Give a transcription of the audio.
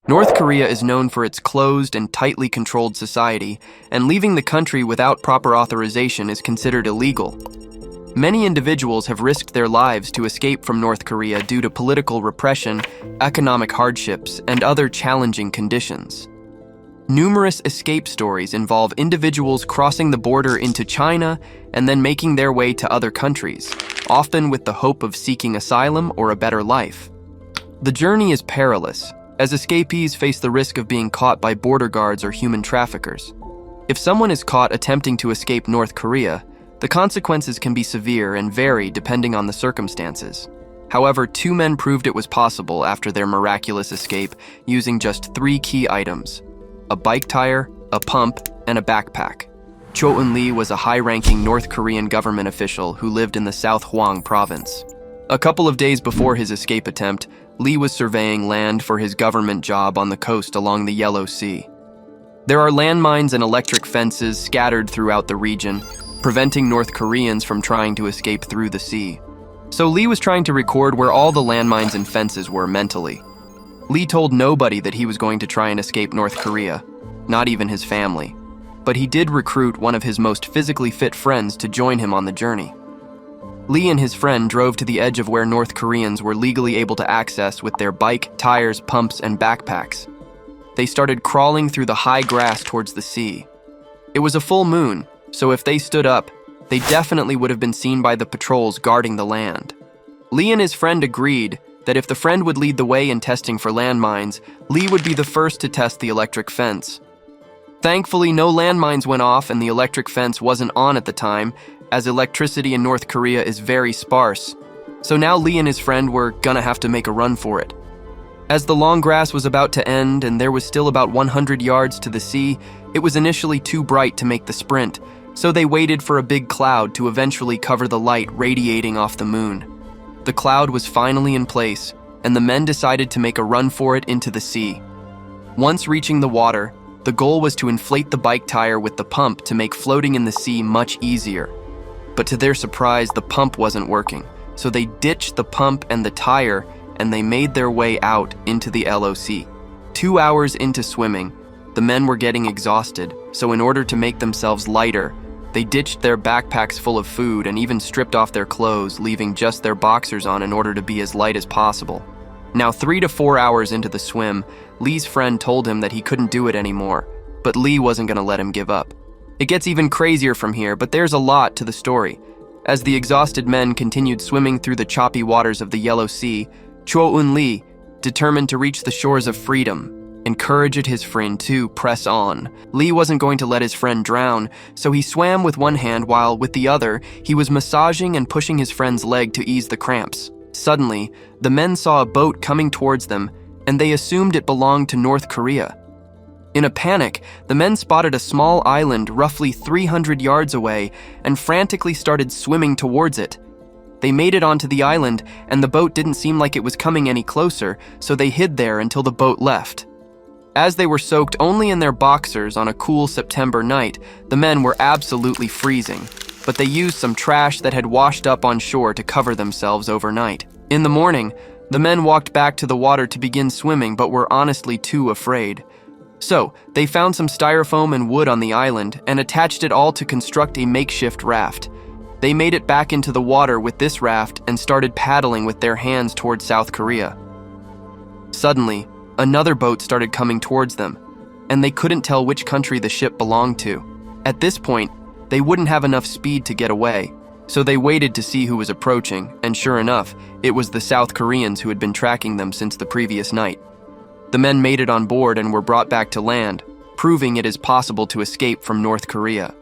North Korea is known for its closed and tightly controlled society, and leaving the country without proper authorization is considered illegal. Many individuals have risked their lives to escape from North Korea due to political repression, economic hardships, and other challenging conditions. Numerous escape stories involve individuals crossing the border into China and then making their way to other countries, often with the hope of seeking asylum or a better life. The journey is perilous, as escapees face the risk of being caught by border guards or human traffickers. If someone is caught attempting to escape North Korea, the consequences can be severe and vary depending on the circumstances. However, 2 men proved it was possible after their miraculous escape using just 3 key items: a bike tire, a pump, and a backpack. Cho Eun-lee was a high-ranking North Korean government official who lived in the South Hwang province. A couple of days before his escape attempt, Lee was surveying land for his government job on the coast along the Yellow Sea. There are landmines and electric fences scattered throughout the region, preventing North Koreans from trying to escape through the sea. So Lee was trying to record where all the landmines and fences were mentally. Lee told nobody that he was going to try and escape North Korea, not even his family. But he did recruit one of his most physically fit friends to join him on the journey. Lee and his friend drove to the edge of where North Koreans were legally able to access with their bike, tires, pumps, and backpacks. They started crawling through the high grass towards the sea. It was a full moon, so if they stood up, they definitely would have been seen by the patrols guarding the land. Lee and his friend agreed that if the friend would lead the way in testing for landmines, Lee would be the first to test the electric fence. Thankfully, no landmines went off and the electric fence wasn't on at the time, as electricity in North Korea is very sparse. So now Lee and his friend were gonna have to make a run for it. As the long grass was about to end and there was still about 100 yards to the sea, it was initially too bright to make the sprint, so they waited for a big cloud to eventually cover the light radiating off the moon. The cloud was finally in place, and the men decided to make a run for it into the sea. Once reaching the water, the goal was to inflate the bike tire with the pump to make floating in the sea much easier. But to their surprise, the pump wasn't working, so they ditched the pump and the tire, and they made their way out into the LOC. 2 hours into swimming, the men were getting exhausted, so in order to make themselves lighter, they ditched their backpacks full of food and even stripped off their clothes, leaving just their boxers on in order to be as light as possible. Now 3 to 4 hours into the swim, Lee's friend told him that he couldn't do it anymore, but Lee wasn't gonna let him give up. It gets even crazier from here, but there's a lot to the story. As the exhausted men continued swimming through the choppy waters of the Yellow Sea, Cho Eun-lee, determined to reach the shores of freedom, encouraged his friend to press on. Lee wasn't going to let his friend drown, so he swam with one hand while, with the other, he was massaging and pushing his friend's leg to ease the cramps. Suddenly, the men saw a boat coming towards them, and they assumed it belonged to North Korea. In a panic, the men spotted a small island roughly 300 yards away and frantically started swimming towards it. They made it onto the island, and the boat didn't seem like it was coming any closer, so they hid there until the boat left. As they were soaked only in their boxers on a cool September night, the men were absolutely freezing, but they used some trash that had washed up on shore to cover themselves overnight. In the morning, the men walked back to the water to begin swimming but were honestly too afraid. So, they found some styrofoam and wood on the island and attached it all to construct a makeshift raft. They made it back into the water with this raft and started paddling with their hands towards South Korea. Suddenly, another boat started coming towards them, and they couldn't tell which country the ship belonged to. At this point, they wouldn't have enough speed to get away, so they waited to see who was approaching, and sure enough, it was the South Koreans who had been tracking them since the previous night. The men made it on board and were brought back to land, proving it is possible to escape from North Korea.